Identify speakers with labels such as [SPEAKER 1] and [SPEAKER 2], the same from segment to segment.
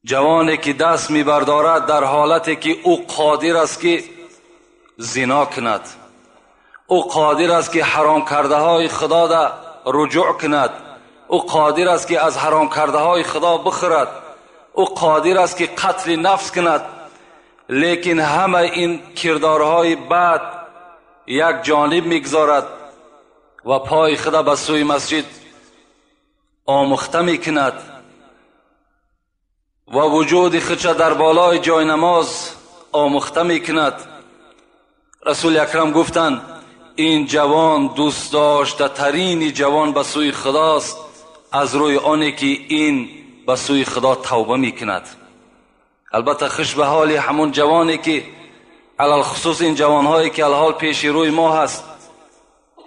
[SPEAKER 1] جوانی که دست میبردارد در حالتی که او قادر است که زنا کند، او قادر است که حرام کرده های خدا را رجوع کند، او قادر است که از حرام کرده های خدا بخورد، او قادر است که قتل نفس کند، لیکن همه این کردارهای بد یک جانب میگذارد و پای خدا به سوی مسجد آموخته میکند و وجود خودش در بالای جای نماز آموخته میکند. رسول اکرم گفتند این جوان دوست داشته ترین جوان به سوی خداست از روی آنی که این به سوی خدا توبه میکند. البته خوش به حال همون جوانی که علال خصوص این جوانهایی که الحال پیش روی ما هست،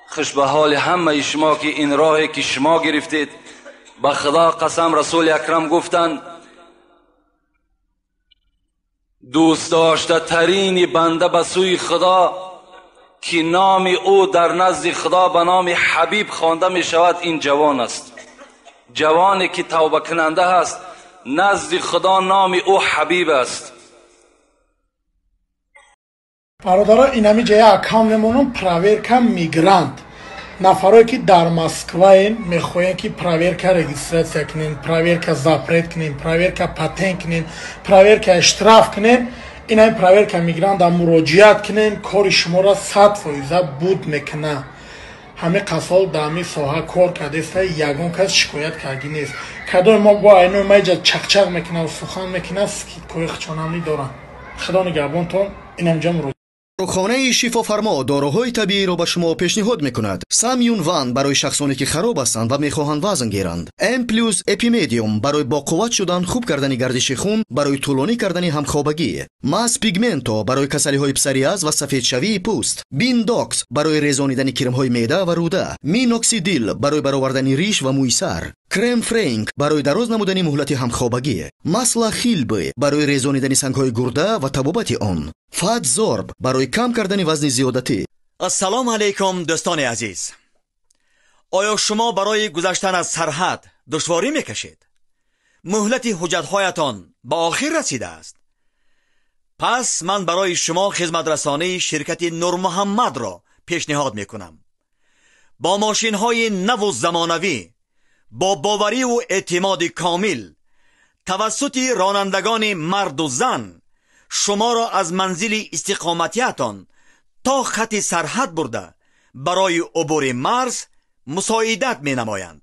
[SPEAKER 1] خوش به حال همه شما که این راهی که شما گرفتید. به خدا قسم رسول اکرم گفتند دوست داشته ترین بنده به سوی خدا که نام او در نزد خدا به نام حبیب خوانده می شود این جوان است. جوانی که توبه کننده است نزد خدا نام او حبیب است.
[SPEAKER 2] برادران این همی جای اکام نمونم پراورکا میگرانت нафарое ки дар Москваен мехоҳем ки проверка регистратсия кунем, проверка запрет кунем, проверка патент кунем, проверка штраф кунем, инами проверка мигранта муроҷиат кунем, кори шуморо 100% буд мекуна. ҳаме қасол дар ҳамин соҳа кор кардеста, ягон кас шикоят карди нест. кадои мо бо айнои майҷа чақчақ мекунад, сухан мекунад, кори хичонамӣ дорад. худо нигаҳбонтон. инамҷа муроҷиат.
[SPEAKER 3] дорухонаи шифофармо дороҳои табииро ба шумо пешниҳод мекунад. самюн ван барои шахсоне ки хароб ҳастанд ва мехоҳанд вазн гиранд. м плюс эпимедиум барои боқувват шудан, хуб кардани гардиши хун, барои тӯлонӣ кардани ҳамхобагӣ. мас пигменто барои касалиҳои псориаз ва сафедшавии пӯст. биндокс барои резонидани кремҳои меъда ва рӯда. миноксидил барои баровардани риш ва мӯи сар. крем фрейнк барои дароз намудани муҳлати ҳамхобагӣ. масла хилби барои резонидани сангҳои гурда ва табобати он. фат зорб барои кам кардани вазни зиёдатӣ.
[SPEAKER 4] ассалому алайкум дӯстони азиз. оё шумо барои гузаштан аз сарҳад душворӣ мекашед? муҳлати ҳуҷҷатҳоятон ба охир расидааст? пас ман барои шумо хизматрасонии ширкати нурмуҳаммадро пешниҳод мекунам. бо мошинҳои наву замонавӣ, бо боварию эътимоди комил, тавассути ронандагони марду зан шуморо аз манзили истиқоматиятон то хати сарҳад бурда барои убури марз мусоидат менамоянд.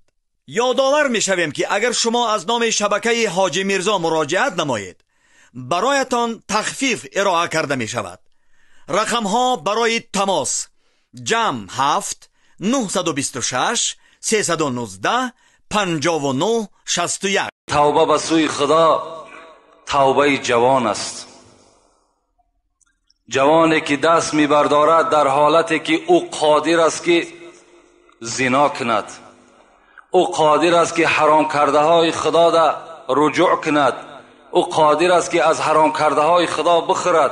[SPEAKER 4] ёдовар мешавем ки агар шумо аз номи шабакаи ҳоҷи мирзо муроҷиат намоед, бароятон тахфиф ироа карда мешавад. рақамҳо барои тамос ҷамъ 7 926 319 59 61.
[SPEAKER 1] توبه به سوی خدا توبه جوان است. جوانی که دست میبردارد در حالتی که او قادر است که زنا کند، او قادر است که حرام کرده های خدا را رجوع کند، او قادر است که از حرام کرده های خدا بخورد،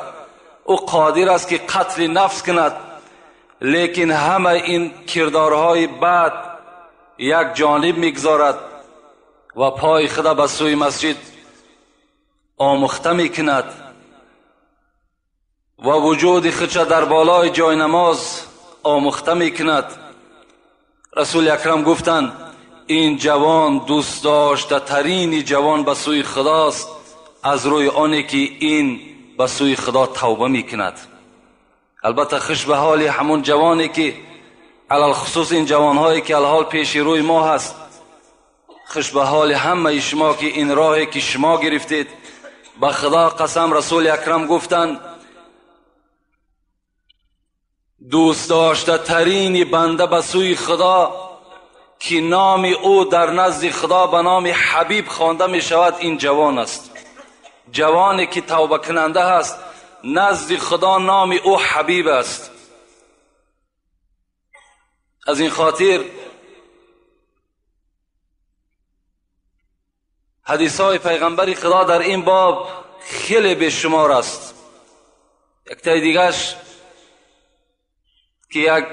[SPEAKER 1] او قادر است که قتل نفس کند، لیکن همه این کردارهای بد یک جانب میگذارد و پای خدا به سوی مسجد آموخته میکند و وجود خودش در بالای جای نماز آموخته میکند. رسول اکرم گفتند این جوان دوست داشته ترین جوان به سوی خداست از روی آنی که این به سوی خدا توبه میکند. البته خوش به حال همون جوانی که علال خصوص این جوانهایی که الحال پیش روی ما هست، خوش به حال همه شما که این راهی که شما گرفتید. به خدا قسم رسول اکرم گفتند دوست داشته ترین بنده به سوی خدا که نام او در نزد خدا به نام حبیب خوانده می شود این جوان است. جوانی که توبه کننده است نزد خدا نام او حبیب است. از این خاطر حدیث های پیغمبر خدا در این باب خیلی بیشمار است. یک تای دیگرش که یک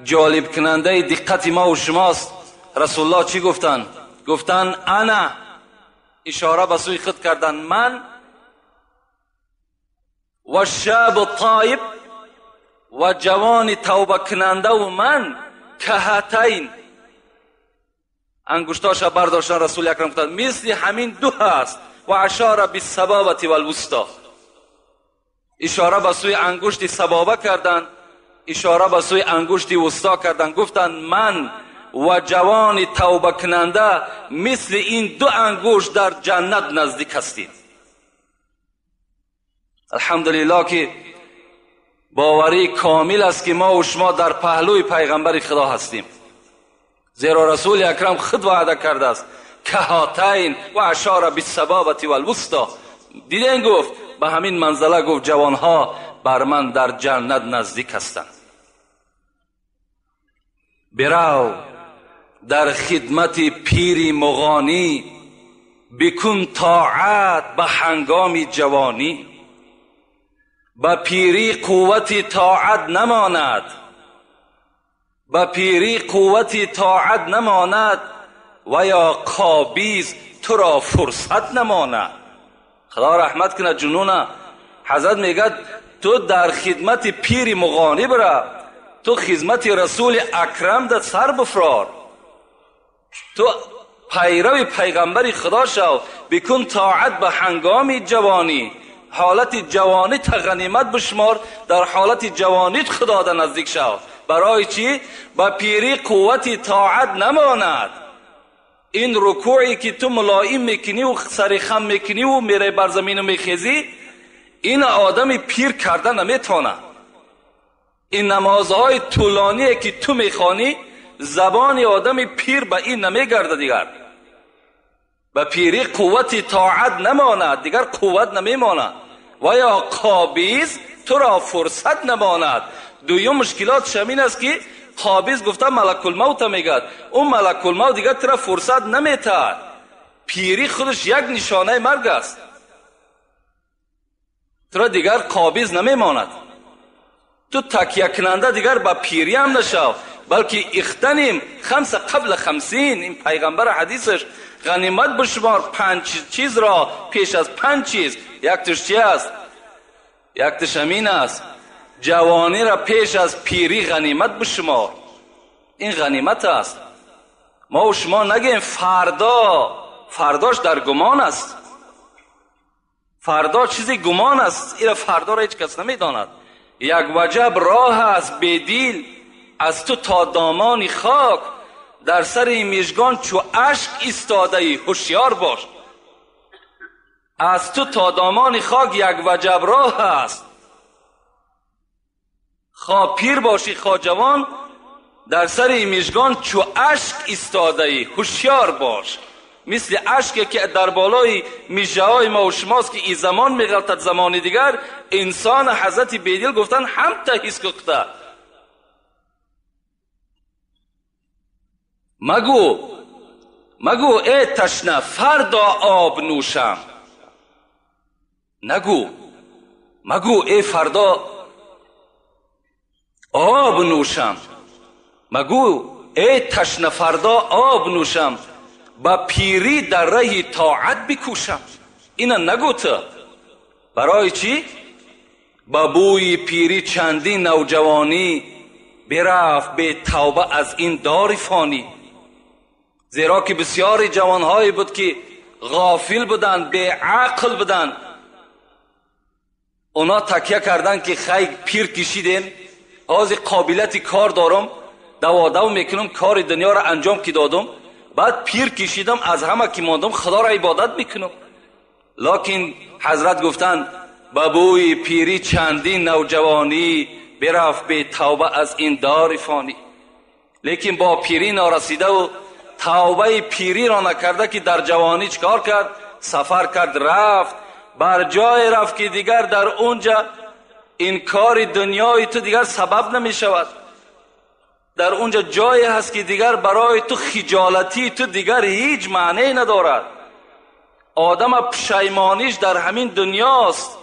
[SPEAKER 1] جالب کننده دقت ما و شماست، رسول الله چی گفتن؟ گفتن انا اشاره به سوی خود کردند من و شاب طایب و جوان توبه کننده و من کهاتین. انگشتاش برداشتن رسول اکرم گفتند مثل همین دو هست و اشاره بالسبابه والوسطی. اشاره به سوی انگشت سبابه کردند، اشاره به سوی انگشت وسطا کردند. گفتند من و جوان توبه کننده مثل این دو انگشت در جنت نزدیک هستیم. الحمدلله که باوری کامل است که ما و شما در پهلوی پیغمبر خدا هستیم، زیرا رسول اکرم خود وعده کرده است کهاتین و اشاره بالسبابه والوسطی. دیدین گفت به همین منزله گفت جوانها بر من در جنت نزدیک هستند. برو در خدمت پیر مغانی، بکن طاعت به هنگام جوانی. به پیری قوت طاعت نماند، به پیری قوت طاعت نماند و یا قابیز تو را فرصت نماند. خدا رحمت کنه جنونه. حضرت میگه تو در خدمت پیر مغانی برا، تو خدمت رسول اکرم در سر بفرار، تو پیرو پیغمبر خدا شو. بکن طاعت به هنگام جوانی، حالت جوانی تا غنیمت بشمار، در حالت جوانیت خدا در نزدیک شو. برای چی؟ با پیری قوت طاعت نماند. این رکوعی که تو ملایم میکنی و سر خم میکنی و میره بر زمین و میخیزی، این آدم پیر کرده نمیتونه. این نمازهای طولانی که تو میخوانی، زبان آدم پیر به این نمیگرده دیگر. به پیری قوت طاعت نماند، دیگر قوت نمیماند. و یا قابیز تو را فرصت نماند. دویم مشکلات شمین است که قابیز گفته ملک الموت میگد، اون ملک الموت دیگر تو را فرصت نمیتد. پیری خودش یک نشانه مرگ است. تو را دیگر قابیز نمیماند. تو تکیه کننده دیگر با پیری هم نشو، بلکه اختنیم خمس قبل 50. این پیغمبر حدیثش غنیمت بشمار 5 چیز را پیش از 5 چیز. یکتش چی است؟ یکتش امین است، جوانی را پیش از پیری غنیمت بشمار. این غنیمت است. ما و شما نگیم فرداش در گمان است. فردا چیزی گمان است، این فردا را هیچ کس نمیداند. یک وجب راه است بیدیل از تو تا دامان خاک، در سر این مژگان چو اشک ایستاده ای هوشیار باش. از تو تا دامان خاک یک وجب راه است، خواه پیر باشی خواه جوان، در سر این مژگان چو اشک ایستاده ای هوشیار باش. مثل اشکی که در بالای میژه های ما و شماست که این زمان میغلطد زمان دیگر، انسان حضرت بیدل گفتن هم تحیز کخته. مگو ای تشنه فردا آب نوشم. مگو ای فردا آب نوشم. مگو ای تشنه فردا آب نوشم، با پیری در راه طاعت بکوشم. اینا نگو تو. برای چی؟ با بوی پیری چندین نوجوانی برفت به توبه از این دار فانی. زیرا که بسیاری جوانهایی بود که غافل بودن، به عقل بودن، اونا تکیه کردن که خیلی پیر کشیدین، از قابلیت کار دارم، دو میکنم، کار دنیا را انجام که دادم، بعد پیر کشیدم، از همه که ماندم خدا را عبادت میکنم. لیکن حضرت گفتن با بوی پیری چندین نوجوانی برفت به توبه از این دار فانی. لیکن با پیری نارسیده و توبه پیری را نکرده که در جوانی چکار کرد؟ سفر کرد، رفت بر جای رفت که دیگر در اونجا این کار دنیای تو دیگر سبب نمی شود. در اونجا جایی هست که دیگر برای تو خجالتی تو دیگر هیچ معنی ندارد. آدم پشیمانیش در همین دنیاست.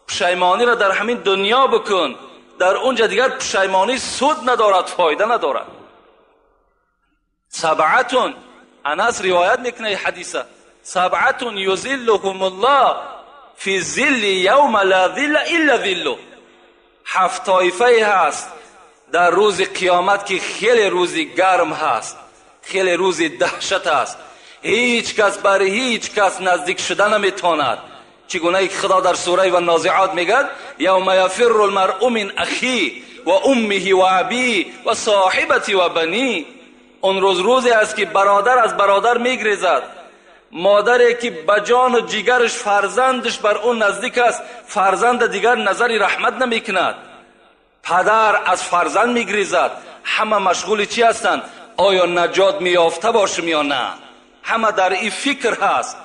[SPEAKER 1] پشیمانی را در همین دنیا بکن، در اونجا دیگر پشیمانی سود ندارد، فایده ندارد. سبعتون، انس روایت میکنه حدیثه، سبعة یظلهم الله فی ظل یوم لا ظل الا ظله. 7 طایفه هست در روز قیامت که خیلی روزی گرم هست، خیلی روزی دهشت است. هیچ کس بر هیچ کس نزدیک شدن نمیتواند. چگونه که خدا در سوره و نازعات میگه یوم یفر المرء من اخی و امه و ابی و صاحبتی و بنی. اون روزی است که برادر از برادر میگریزد. مادری که بجان و جیگرش فرزندش بر اون نزدیک است، فرزند دیگر نظری رحمت نمیکند. پدر از فرزند میگریزد. همه مشغول چی هستند؟ آیا نجات میافته باشم یا نه؟ همه در این فکر هست.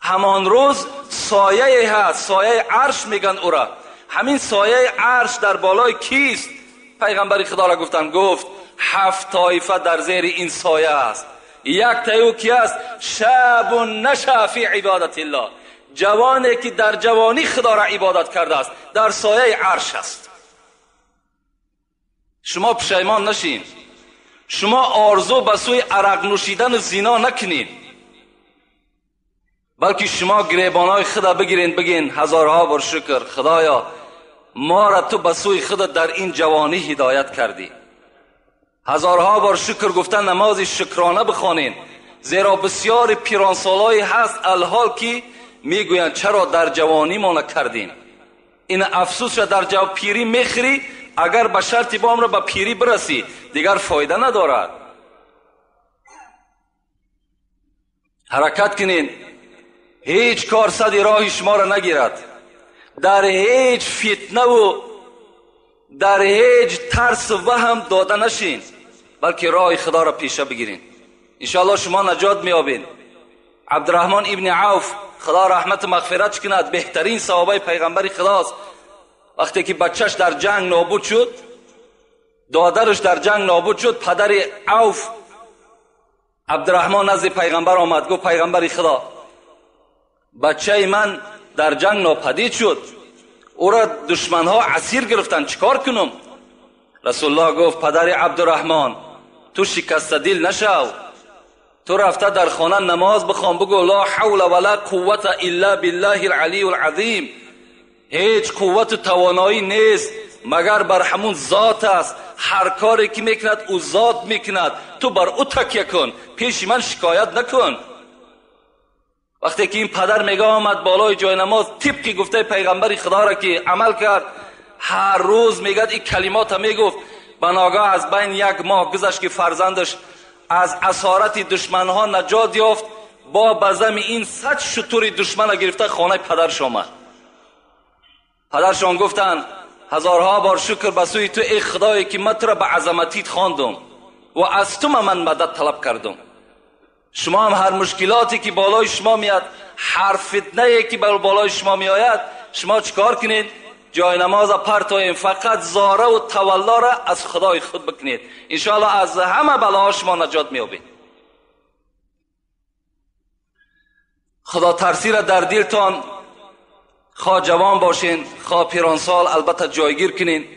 [SPEAKER 1] همان روز سایه هست، سایه عرش میگن او را. همین سایه عرش در بالای کیست؟ پیغمبر خدا را گفت 7 طایفه در زیر این سایه است. یک تایو کی است؟ شاب نشأ فی عبادت الله، جوانی که در جوانی خدا را عبادت کرده است، در سایه عرش است. شما پشیمان نشین، شما آرزو به سوی عرق نوشیدن و زنا نکنین، بلکه شما گریبانای خدا بگیرین بگین هزارها بار شکر خدایا ما را تو به سوی خودت در این جوانی هدایت کردی. هزارها بار شکر گفتن نماز شکرانه بخوانین، زیرا بسیار پیرانسالایی هست الحال که میگویند چرا در جوانی ما نکردین. این افسوس را در پیری میخری. اگر به شرط با را به پیری برسی دیگر فایده ندارد. حرکت کنین، هیچ کار صد راه شما را نگیرد. در هیچ فتنه و در هیچ ترس و وهم داده نشین، بلکه راه خدا را پیشه بگیرین. انشاءالله شما نجات میابین. عبدالرحمن ابن عوف خدا رحمت مغفرت کند، بهترین صحابه پیغمبر خداست. وقتی که بچهش در جنگ نابود شد، دادرش در جنگ نابود شد، پدر عوف عبدالرحمن نزد پیغمبر آمد، گفت پیغمبر خدا بچه من در جنگ ناپدید شد، او را دشمنها اسیر گرفتن، چیکار کنم؟ رسول الله گفت پدر عبدالرحمن تو شکست دل نشو، تو رفته در خانه نماز بخوان، بگو لا حول ولا قوت الا بالله العلی العظیم. هیچ قوت و توانایی نیست مگر بر همون ذات است. هر کاری که میکند او ذات میکند، تو بر او تکیه کن، پیش من شکایت نکن. وقتی که این پدر میگه آمد بالای جای نماز، طبق گفته پیغمبر خدا را که عمل کرد، هر روز میگه این کلمات میگفت. بناگاه از بین 1 ماه گذشت که فرزندش از اسارت دشمنها نجات یافت. با بزم این 100 شتر دشمن گرفته خانه پدرش آمد. پدرشان گفتن هزارها بار شکر به سوی تو ای خدایی که من تو را به عظمتیت خواندم و از تو من مدد طلب کردم. شما هم هر مشکلاتی که بالای شما میاد، هر فتنه‌ای که بالای شما میآید، شما چیکار کنید؟ جای نماز پرتاین، فقط زاره و تولا را از خدای خود بکنید، انشاءالله از همه بلاها شما نجات میابید. خدا ترسی را در دلتان، خواه جوان باشین خواه پیرانسال، البته جایگیر کنین.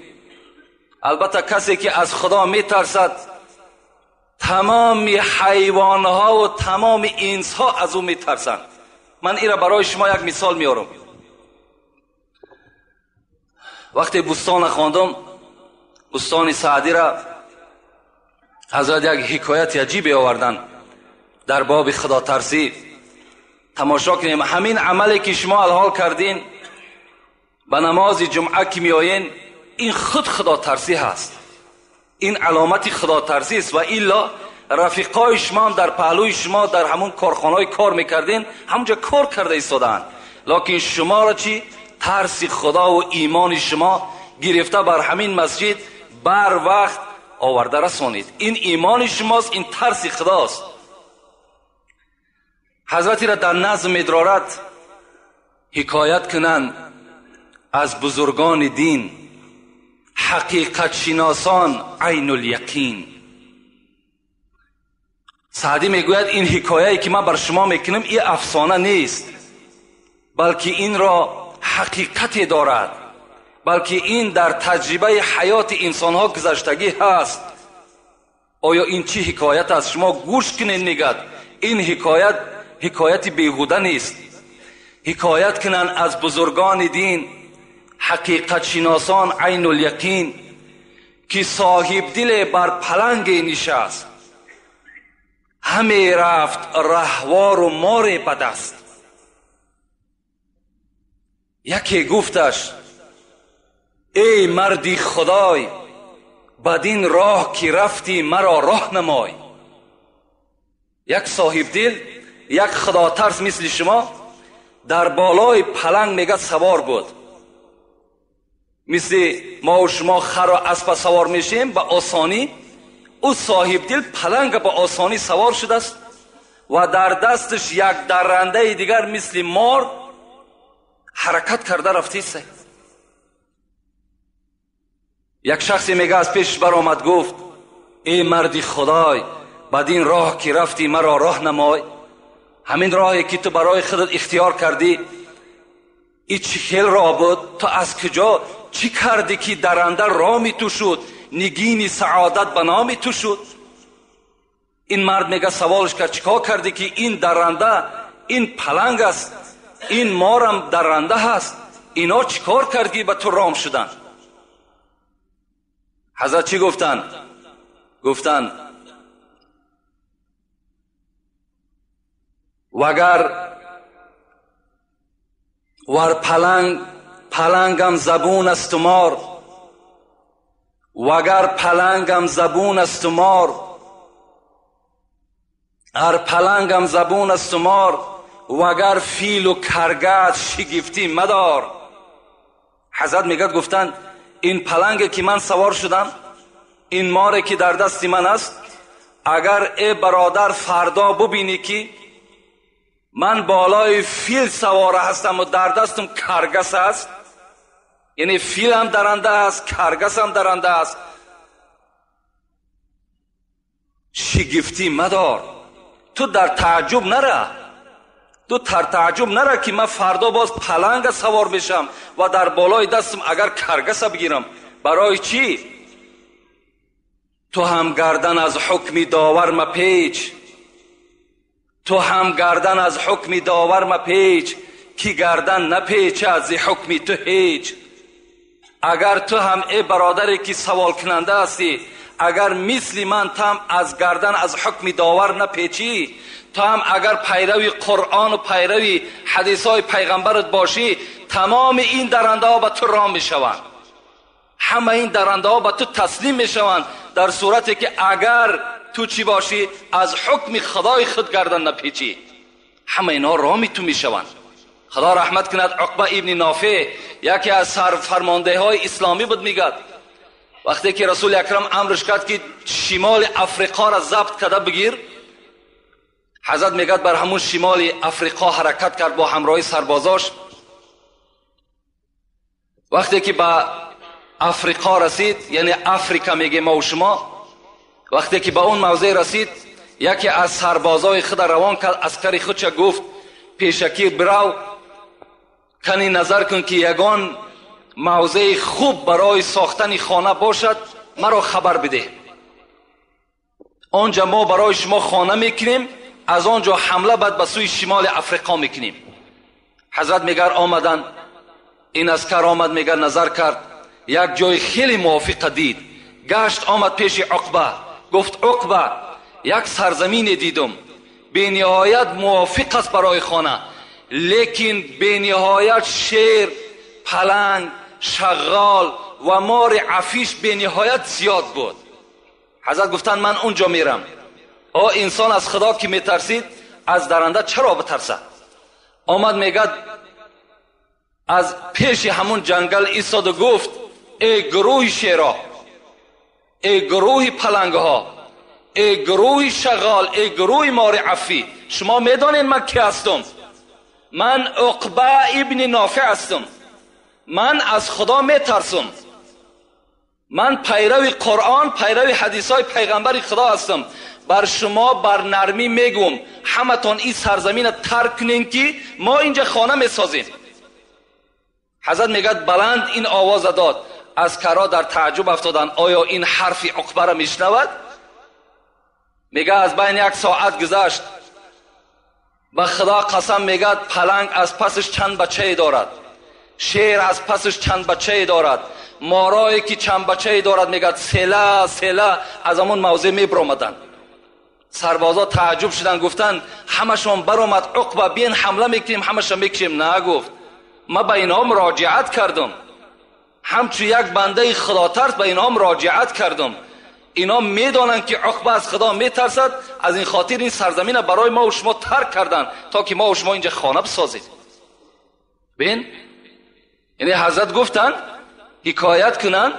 [SPEAKER 1] البته کسی که از خدا میترسد، تمام حیوانها و تمام انسها از او میترسند. من این را برای شما یک مثال میارم. وقتی بستان خواندم، بستان سعدی را، حضرت یک حکایت عجیبی آوردن در باب خدا ترسی. تماشا کنیم. همین عملی که شما الحال کردین، به نماز جمعه که میآیین، این خود خدا ترسی هست، این علامت خدا ترسی است. و الا رفیقای شما در پهلوی شما در همون کارخانه‌های کار میکردین، همونجا کار کرده ایستادن، لکن شما را چی؟ ترس خدا و ایمان شما گرفته بر همین مسجد بر وقت آورده رسانید. این ایمان شماست، این ترس خداست. حضرتی را در نظم ادرارت حکایت کنند از بزرگان دین، حقیقت شناسان عین الیقین. سعدی میگوید این حکایه‌ای که من بر شما میکنم این افسانه نیست، بلکه این را حقیقت دارد، بلکه این در تجربه حیات انسانها گذشتگی هست. آیا این چی حکایت است؟ شما گوش کنین. میگد این حکایت بیهوده نیست. حکایت کنن از بزرگان دین، حقیقت شناسان عین الیقین، که صاحب دل بر پلنگ نشست، همه رفت رهوار و مار به دست. یکی گفتش ای مردی خدای، بدین راه که رفتی مرا راه نمای. یک صاحب دل، یک خدا ترس مثل شما در بالای پلنگ میگه سوار بود. مثل ما و شما خر و اسب سوار میشیم به آسانی، او صاحب دل پلنگ به آسانی سوار شده است و در دستش یک درنده دیگر مثل مار حرکت کرده رفته است. یک شخصی میگه از پیش برآمد گفت ای مردی خدای، بدین راه که رفتی مرا راه نمای. همین راهی که تو برای خودت اختیار کردی این چه خیل راه بود؟ تو از کجا چی کردی که درنده رامی تو شد، نگین سعادت به نامی تو شد؟ این مرد میگه سوالش کرد چیکار کردی که این درنده، این پلنگ است، این مارم درنده هست، اینا چیکار کردی به تو رام شدن؟ حضرت چی گفتن؟ گفتن وگر ور پلنگم زبون است و مار، وگر پلنگم زبون است و مار، ار پلنگم زبون است و مار، وگر فیل و کرگت شگفتی مدار. حضرت میگد گفتن این پلنگی که من سوار شدم، این ماری که در دست من است، اگر ای برادر فردا ببینی که من بالای فیل سوار هستم و در دستم کرگس است، یعنی فیل هم درنده است، کرگس هم درنده است، شگفتی مدار. تو در تعجب نره، تو در تعجب نره که من فردا باز پلنگ سوار بشم و در بالای دستم اگر کرگس بگیرم. برای چی؟ تو هم گردن از حکم داور مپیچ، تو هم گردن از حکم داور مپیچ، کی گردن نپیچه از حکم تو هیچ. اگر تو هم ای برادری که سوال کننده هستی، اگر مثل من تم از گردن از حکم داور نپیچی، تو هم اگر پیروی قرآن و پیروی حدیث های پیغمبرت باشی، تمام این درنده ها به تو رام میشوند، همه این درنده ها به تو تسلیم میشوند، در صورتی که اگر تو چی باشی؟ از حکم خدای خود گردن نپیچی، همه اینا رامی تو میشوند. خدا رحمت کند عقبه ابن نافع یکی از سرفرمانده های اسلامی بود. میگد وقتی که رسول اکرم امرش کرد که شمال افریقا را ضبط کرده بگیر، حضرت میگد بر همون شمال افریقا حرکت کرد با همراهی سربازاش. وقتی که به افریقا رسید، یعنی افریقا میگه ما و شما، وقتی که به اون موضع رسید، یکی از سربازای خود روان کرد، عسکری خودش گفت پیشکی برو کنی نظر کن که یگان موضع خوب برای ساختن خانه باشد مرا خبر بده، آنجا ما برای شما خانه میکنیم، از آنجا حمله بعد به سوی شمال افریقا میکنیم. حضرت میگر آمدن، این عسکر آمد میگر نظر کرد، یک جای خیلی موافق دید، گشت آمد پیش عقبه، گفت عقبه یک سرزمین دیدم به نهایت موافق است برای خانه، لیکن به نهایت شیر، پلنگ، شغال و مار عفیش به نهایت زیاد بود. حضرت گفتن من اونجا میرم. انسان از خدا که میترسید از درنده چرا بترسه؟ آمد میگد از پیش همون جنگل ایستاد و گفت ای گروه شیرا، ای گروه پلنگ ها، ای گروه شغال، ای گروه مار عفی، شما میدانین من کی هستم؟ من عقبه ابن نافع هستم، من از خدا میترسم، من پیرو قرآن، پیرو حدیث های پیغمبر خدا هستم. بر شما بر نرمی میگم همه تان این سرزمین ترک کنین که ما اینجا خانه میسازیم. حضرت میگد بلند این آواز داد، عسکرها در تعجب افتادن آیا این حرف عقبه را میشنود؟ میگه از بین یک ساعت گذشت، به خدا قسم میگد پلنگ از پسش چند بچه دارد، شیر از پسش چند بچه دارد، مارایی که چند بچه دارد میگد سلا سلا از همون موضع میبرامدن. سربازا تعجب شدن، گفتن همشون برآمد عقبه بین حمله میکنیم همشون میکشیم. نه گفت، من به اینها مراجعت کردم، همچون یک بنده خدا ترس به اینها مراجعت کردم. اینا میدانند که عقبه از خدا میترسد، از این خاطر این سرزمین برای ما و شما ترک کردن تا که ما و شما اینجا خانه بسازید. بین یعنی حضرت گفتن حکایت کنن،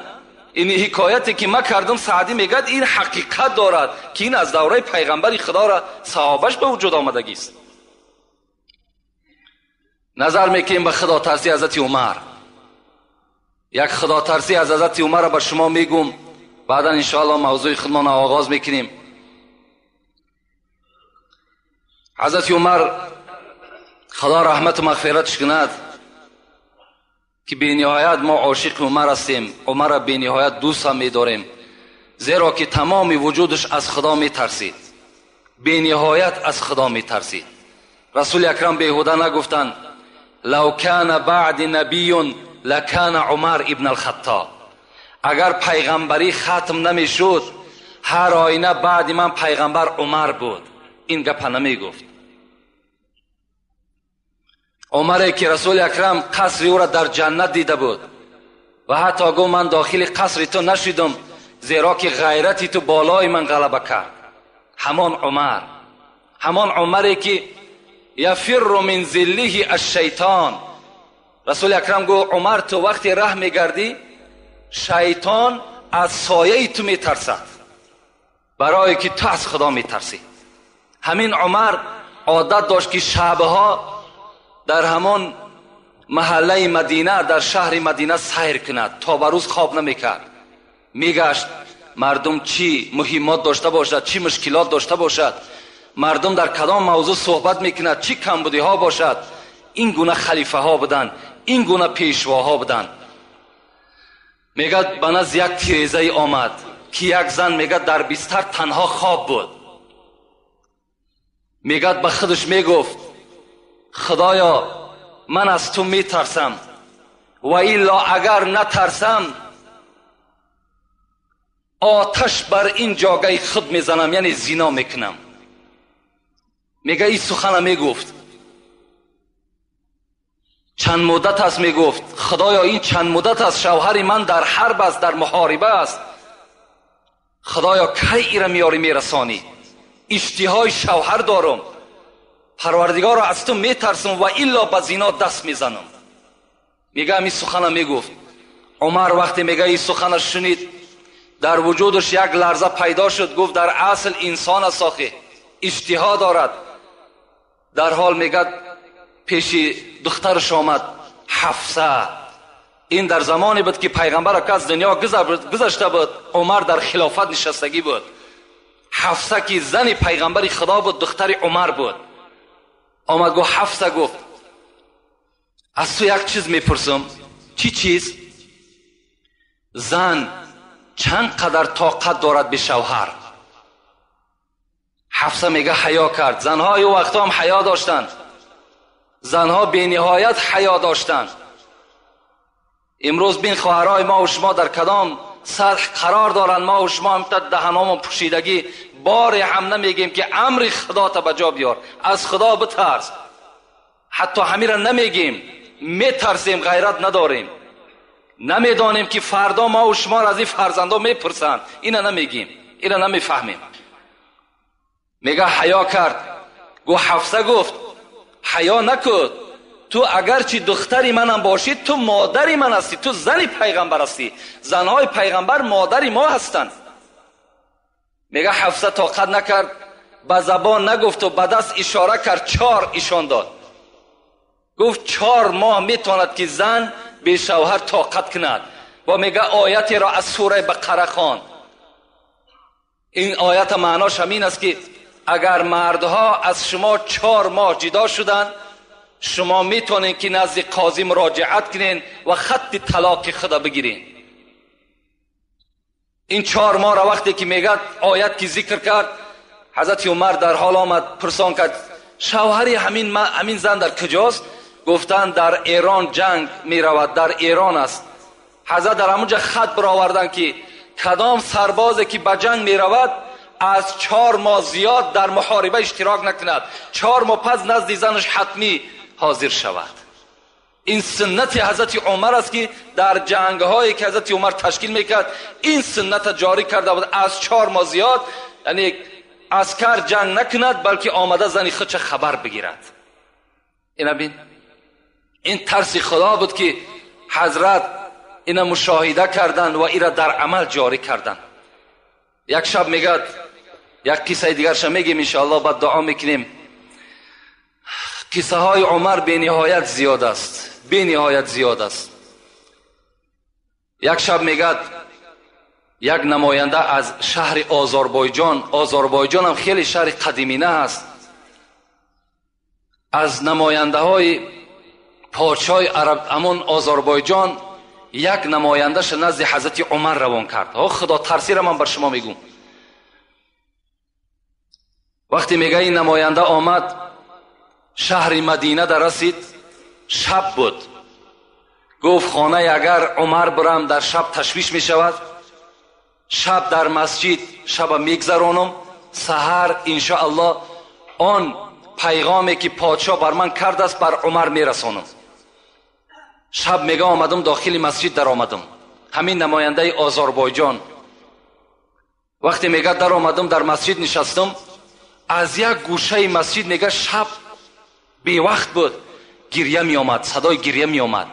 [SPEAKER 1] این حکایتی که ما کردم سعدی میگد این حقیقت دارد که این از دوره پیغمبر خدا را صحابش به وجود آمدگی است. نظر میکنیم به خدا ترسی حضرت عمر. یک خدا ترسی از حضرت عمر را به شما میگم، بعدا انشاءالله موضوع خودمان آغاز میکنیم. حضرت عمر خدا رحمت و مغفرتش کند که بی نهایت ما عاشق عمر هستیم، عمر را بی نهایت دوست هم می‌داریم، زیرا که تمام وجودش از خدا میترسید، بی نهایت از خدا میترسید. رسول اکرم بیهوده نگفتن لو کان بعد نبی لکان عمر ابن الخطاب. اگر پیغمبری ختم نمیشد هر آینه بعد من پیغمبر عمر بود. این گپ نمیگفت. عمری که رسول اکرم قصر او را در جنت دیده بود و حتی گفت من داخل قصر تو نشدم زیرا که غیرتی تو بالای من غلبه کرد. همان عمری که یفر من ذله الشیطان. رسول اکرم گفت عمر تو وقتی ره میگردی شیطان از سایه تو میترسد برای که تو از خدا میترسی. همین عمر عادت داشت که شبها در همان محله مدینه در شهر مدینه سیر کند، تا به روز خواب نمیکرد. میگشت مردم چی مهمات داشته باشد، چی مشکلات داشته باشد، مردم در کدام موضوع صحبت میکند، چی کمبودی ها باشد، این گونه خلیفه ها بودن، این گونه پیشواها بودن. میگد بنز یک تیریزه آمد که یک زن میگد در بستر تنها خواب بود. میگد به خودش میگفت خدایا من از تو میترسم و الا اگر نترسم آتش بر این جاگه خود میزنم، یعنی زنا میکنم. میگه این سخن میگفت چند مدت است، میگفت خدایا این چند مدت است شوهر من در حرب است، در محاربه است، خدایا کی ایره میاری میرسانی، اشتهای شوهر دارم، پروردگار را از تو میترسم و الا به زنا دست میزنم. میگه این سخن میگفت. عمر وقتی میگه این سخن شنید در وجودش یک لرزه پیدا شد، گفت در اصل انسان است آخه اشتها دارد. در حال میگه پیش دخترش آمد حفصه. این در زمانی بود که پیغمبر که از دنیا گذشته بود، عمر در خلافت نشستگی بود. حفصه که زن پیغمبر خدا بود دختر عمر بود. آمد گفت حفصه گفت از تو یک چیز میپرسم. چی چیز؟ زن چند قدر طاقت دارد به شوهر؟ حفصه میگه حیا کرد. زنها یه وقتا هم حیا داشتند، زنها بی نهایت حیا داشتند. امروز بین خواهرای ما و شما در کدام سطح قرار دارند؟ ما و شما هم دهنامون پوشیدگی باری هم نمیگیم که امر خدا تا بجا بیار، از خدا بترس. حتی همین را نمیگیم، میترسیم، غیرت نداریم، نمیدانیم که فردا ما و شما را از این فرزندا میپرسند. اینا نمیگیم، اینا نمیفهمیم. میگه حیا کرد. گو حفصه گفت حیا نکن، تو اگرچه دختری منم باشی تو مادری من هستی، تو زن پیغمبر هستی، زنهای پیغمبر مادری ما هستند. میگه حفصه طاقت نکرد، به زبان نگفت و به دست اشاره کرد، 4 ایشان داد. گفت 4 ماه میتواند که زن به شوهر طاقت کند. و میگه آیتی را از سوره بقره خوان. این آیت معناش همین است که اگر مردها از شما 4 ماه جدا شدن، شما میتونین که نزد قاضی مراجعت کنین و خط طلاق خدا بگیرین. این 4 ماه را وقتی که میگه آیت که ذکر کرد، حضرت عمر در حال آمد پرسان کرد شوهری همین زن در کجاست؟ گفتن در ایران جنگ می رود، در ایران است. حضرت در همونجا خط برآوردن که کدام سربازی که به جنگ می رود از 4 ماه زیاد در محاربه اشتراک نکند، 4 ماه پس نزد زنش حتمی حاضر شود. این سنت حضرت عمر است که در جنگ هایی که حضرت عمر تشکیل میکرد این سنت جاری کرده بود، از 4 ماه زیاد یعنی عسکر جنگ نکند بلکه آمده زنی خودش خبر بگیرد. اینا بین این ترس خدا بود که حضرت اینا مشاهده کردند و اینا در عمل جاری کردند. یک شب میگد، یک قصه دیگرش میگیم انشاءالله، بعد دعا میکنیم. قصه های عمر به نهایت زیاد است، به نهایت زیاد است. یک شب میگد یک نماینده از شهر آذربایجان هم خیلی شهر قدیمینه است، از نماینده های پادشاه عرب امون آذربایجان یک نمایندهش نزد حضرت عمر روان کرد. خدا ترسی را من بر شما میگم. وقتی میگه این نماینده آمد شهر مدینه در رسید، شب بود. گفت خانه اگر عمر برم در شب تشویش می شود، شب در مسجد شب میگذرانم، سحر انشاءالله آن پیغامی که پادشاه بر من کرده است بر عمر میرسانم. شب میگه آمدم داخل مسجد در آمدم، همین نماینده آذربایجان. وقتی میگه در آمدم در مسجد نشستم، از یک گوشه مسجد میگه شب بی وقت بود، گریه می آمد، صدای گریه می آمد.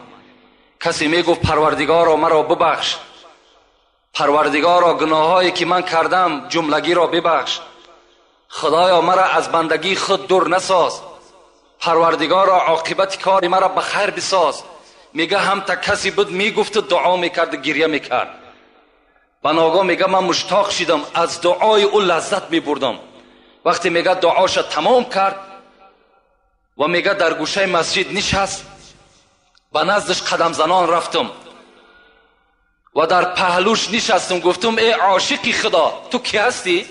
[SPEAKER 1] کسی می گفت پروردگارا مرا ببخش، پروردگارا گناهایی که من کردم جملگی را ببخش، خدایا مرا از بندگی خود دور نساز، پروردگارا عاقبت کار مرا به خیر بساز. میگه هم تا کسی بود میگفت دعا میکرد، گریه میکرد. بناگاه میگه من مشتاق شدم، از دعای او لذت میبردم. وقتی میگه دعاش تمام کرد و میگه در گوشه مسجد نشست، به نزدش قدم زنان رفتم و در پهلوش نشستم. گفتم ای عاشقی خدا تو کی هستی؟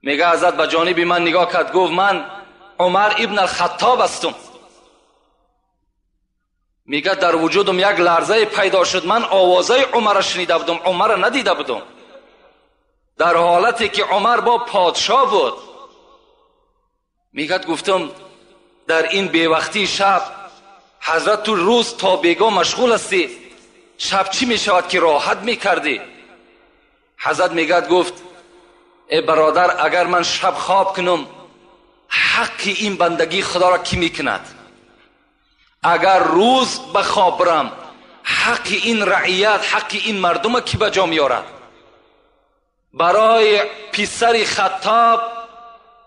[SPEAKER 1] میگه حضرت به جانب من نگاه کرد، گفت من عمر ابن الخطاب هستم. میگه در وجودم یک لرزه پیدا شد، من آوازه عمر را شنیده بودم، عمر را ندیده بودم، در حالتی که عمر با پادشاه بود. میگه گفتم در این بیوقتی شب حضرت تو روز تا بیگاه مشغول هستی، شب چی میشود که راحت میکردی؟ حضرت میگه گفت ای برادر اگر من شب خواب کنم حق این بندگی خدا را کی میکند؟ اگر روز به خواب برم حق این رعیت، حق این مردم کی به جا میارد؟ برای پسر خطاب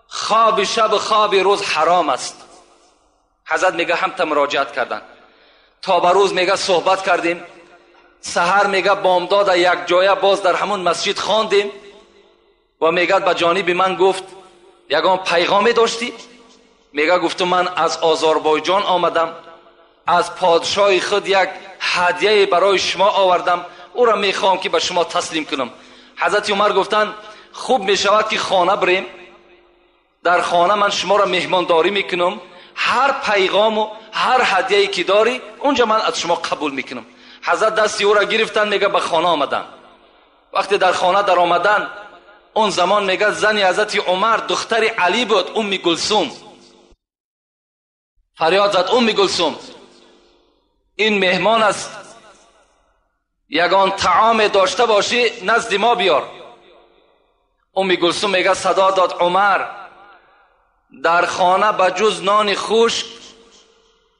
[SPEAKER 1] خواب شب خواب روز حرام است. حضرت میگه هم تا مراجعت کردن تا به روز میگه صحبت کردیم، سحر میگه بامداد یک جایه باز در همون مسجد خواندیم و میگه به جانب من گفت یگان پیغامی داشتی؟ میگه گفتم من از آذربایجان آمدم، از پادشاه خود یک هدیه برای شما آوردم، او را میخوام که به شما تسلیم کنم. حضرت عمر گفتن خوب میشود که خانه بریم، در خانه من شما را مهمانداری میکنم، هر پیغام و هر هدیه‌ای که داری اونجا من از شما قبول میکنم. حضرت دستی او را گرفتن، میگه به خانه آمدن. وقتی در خانه در آمدن، اون زمان میگه زنی حضرت عمر دختر علی بود، ام کلثوم. فریاد زد ام کلثوم این مهمان است، یگان طعام داشته باشی نزد ما بیار. ام کلثوم میگه صدا داد عمر در خانه بجز نان خشک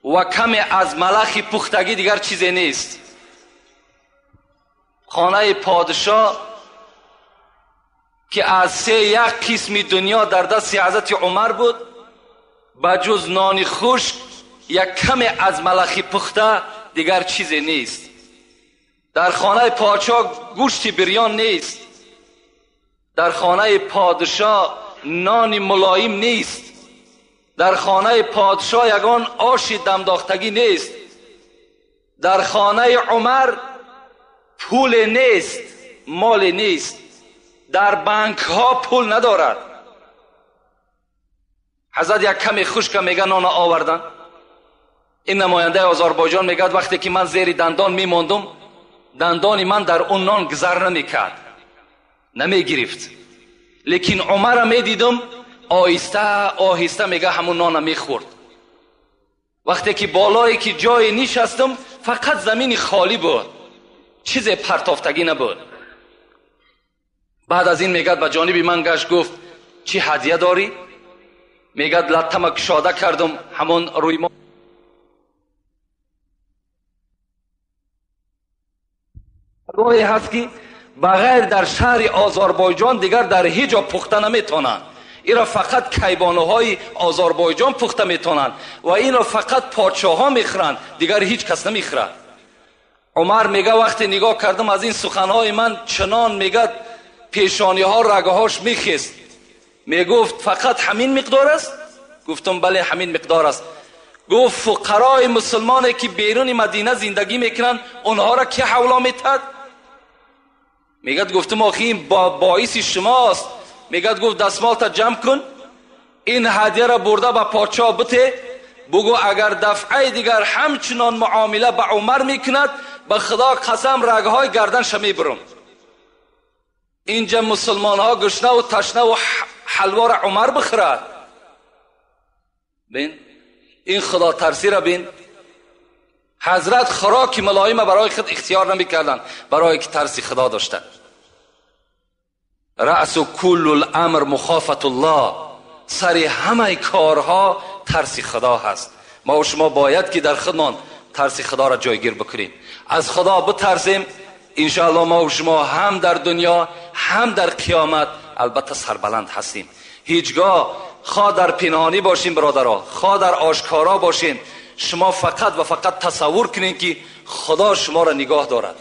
[SPEAKER 1] و کمی از ملخ پختگی دیگر چیزی نیست. خانه پادشاه که از 3 قسم دنیا در دست حضرت عمر بود، بجز نان خشک یک کمی از ملخ پخته دیگر چیزی نیست. در خانه پادشاه گوشت بریان نیست، در خانه پادشاه نان ملایم نیست، در خانه پادشاه یگان آش دمداختگی نیست، در خانه عمر پول نیست، مال نیست، در بانک ها پول ندارد. حضرت یک کمی خشک میگه نان آوردن. این نماینده آذربایجان میگه وقتی که من زیر دندان میماندم دندان من در اون نان گذر نمیکرد، نمیگرفت، لیکن عمر میدیدم آهسته آهسته میگه همون نان میخورد. وقتی که بالایی که جای نشستم فقط زمین خالی بود، چیز پرتافتگی نبود. بعد از این میگه به جانب من گشت گفت چی هدیه داری؟ میگه لطمه کشاده کردم همون روی ما روی هست که بغیر در شهر آذربایجان دیگر در هیچ جا پخته نمیتونن. این را فقط کیبانوهای آذربایجان پخته میتونن و این را فقط پادشاه ها میخورند، دیگر هیچ کس نمیخورد. عمر میگه وقتی نگاه کردم از این سخنهای من چنان میگه پیشانی ها رگه هاش میخیست. میگفت فقط همین مقدار است؟ گفتم بله همین مقدار است. گفت فقرای مسلمانی که بیرون مدینه زندگی میکنن اونها را که حولا میتد؟ میگه گفتم آخی این باعث شماست. میگه گفت دستمالت جمع کن، این هدیه را برده به پادشاه بده، بگو اگر دفعه دیگر همچنان معامله به عمر میکند به خدا قسم رگهای گردنش میبرم. اینجا مسلمان ها گشنه و تشنه و حلوا را عمر بخورد. بین این خدا ترسی را بین. حضرت خوراک ملایم برای خود اختیار نمیکردند، برای که ترسی خدا داشتند. رأس کل الامر مخافت الله، سر همه کارها ترس خدا هست. ما و شما باید که در خودمان ترس خدا را جایگیر بکنیم. از خدا بترسیم، انشاءالله ما و شما هم در دنیا هم در قیامت البته سربلند هستیم. هیچگاه خواه در پنهانی باشین برادرها، خواه در آشکارا باشین، شما فقط و فقط تصور کنین که خدا شما را نگاه دارد.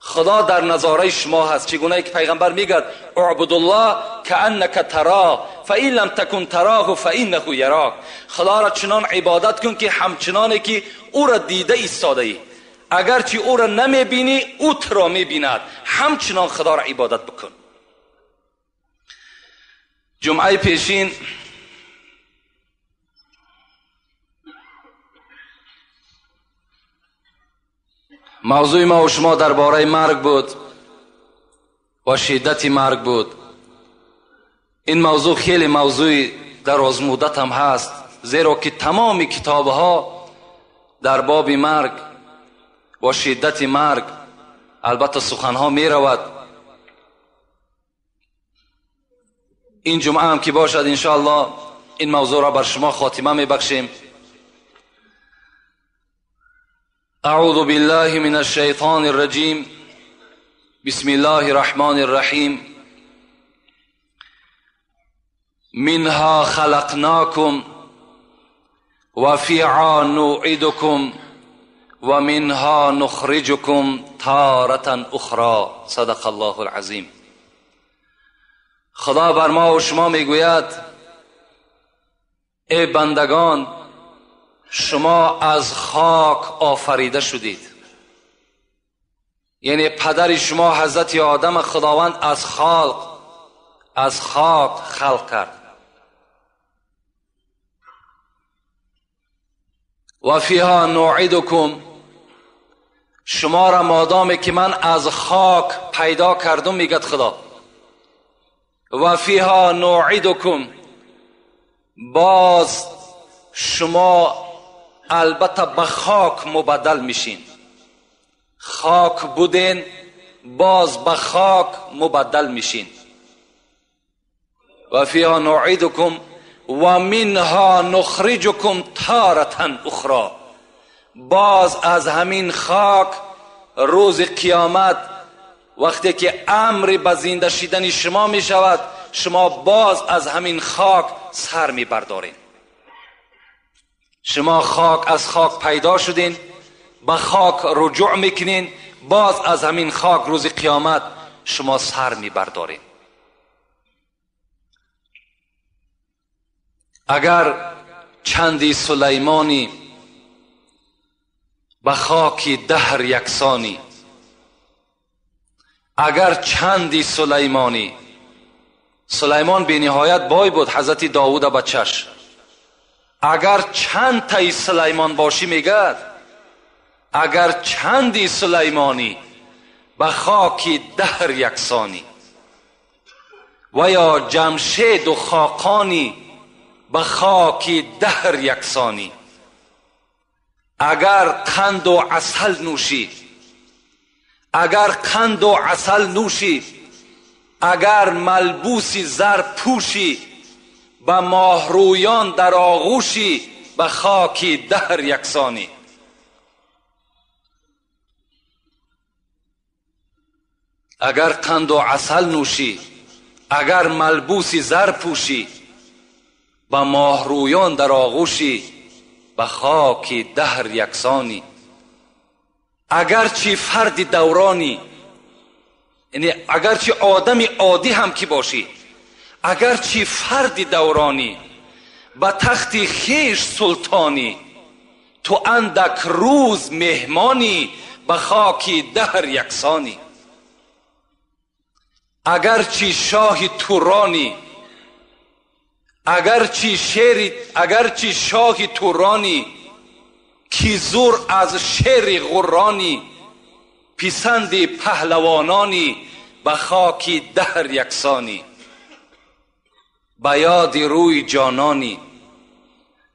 [SPEAKER 1] خدا در نظاره شما هست. چگونه که پیغمبر میگه اعبد الله کانک تراه فان لم تکن تراه فانه یراک. خدا را چنان عبادت کن که همچنانی که او را دیده ایستاده ای، اگرچه او را نمیبینی او تو را میبیند، همچنان خدا را عبادت بکن. جمعه پیشین موضوع ما و شما درباره مرگ بود و شدت مرگ بود. این موضوع خیلی موضوع دراز مدت هم هست، زیرا که تمام کتابها در باب مرگ و شدت مرگ البته سخنها می رود. این جمعه هم که باشد انشاءالله این موضوع را بر شما خاتمه می بخشیم. اعوذ بالله من الشیطان الرجیم، بسم الله الرحمن الرحیم. منها خلقناکم و فیها نعیدکم و منها نخرجکم تارة اخرى. صدق الله العظیم. خدا بر ما و شما میگوید ای بندگان، شما از خاک آفریده شدید. یعنی پدر شما حضرت آدم خداوند از خاک خلق کرد. و فیها نعیدکم، شما را مادامی که من از خاک پیدا کردم میگد خدا، و فیها نعیدکم، باز شما البته به خاک مبدل میشین. خاک بودین باز به خاک مبدل میشین. و فیها نعیدکم و منها نخرجکم تارة اخرى، باز از همین خاک روز قیامت وقتی که امر به زنده شدن شما می شود، شما باز از همین خاک سر می بردارین. شما از خاک پیدا شدین، به خاک رجوع میکنین، باز از همین خاک روز قیامت شما سر می بردارین. اگر چندی سلیمانی به خاک دهر یکسانی، اگر چندی سلیمانی سلیمان بی نهایت بای بود حضرت داوود بچش. اگر چند تای سلیمان باشی میگد اگر چندی سلیمانی به خاک دهر یکسانی و یا جمشید و خاقانی به خاک دهر یکسانی. اگر قند و عسل نوشی اگر قند و عسل نوشی اگر ملبوسی زر پوشی به ماهرویان در آغوشی به خاک دهر یکسانی. اگر قند و عسل نوشی اگر ملبوسی زر پوشی به ماهرویان در آغوشی به خاک دهر یکسانی. اگرچه فرد دورانی، یعنی اگرچه آدم عادی هم که باشی، اگرچه فرد دورانی به تخت خیش سلطانی، تو اندک روز مهمانی به خاک دهر یکسانی. اگرچه شاه تورانی، اگرچه شاه تورانی کی زور از شیر غرانی، پسند پهلوانانی به خاک دهر یکسانی. به یاد روی جانانی،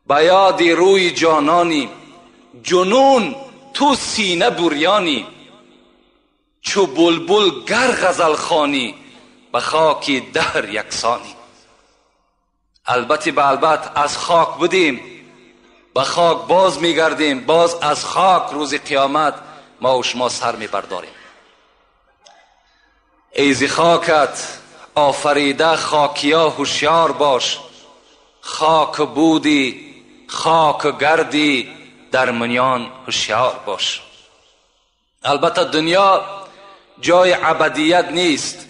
[SPEAKER 1] به یاد روی جانانی، جنون تو سینه بریانی، چو بلبل گر غزل خوانی به خاک دهر یکسانی. البته به البته از خاک بودیم به خاک باز میگردیم، باز از خاک روز قیامت ما و شما سر میبرداریم. ایز خاکت آفریده خاکیا هوشیار باش، خاک بودی خاک گردی در منیان هوشیار باش. البته دنیا جای ابدیت نیست،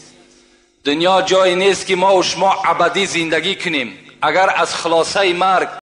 [SPEAKER 1] دنیا جای نیست که ما و شما ابدی زندگی کنیم. اگر از خلاصه مرگ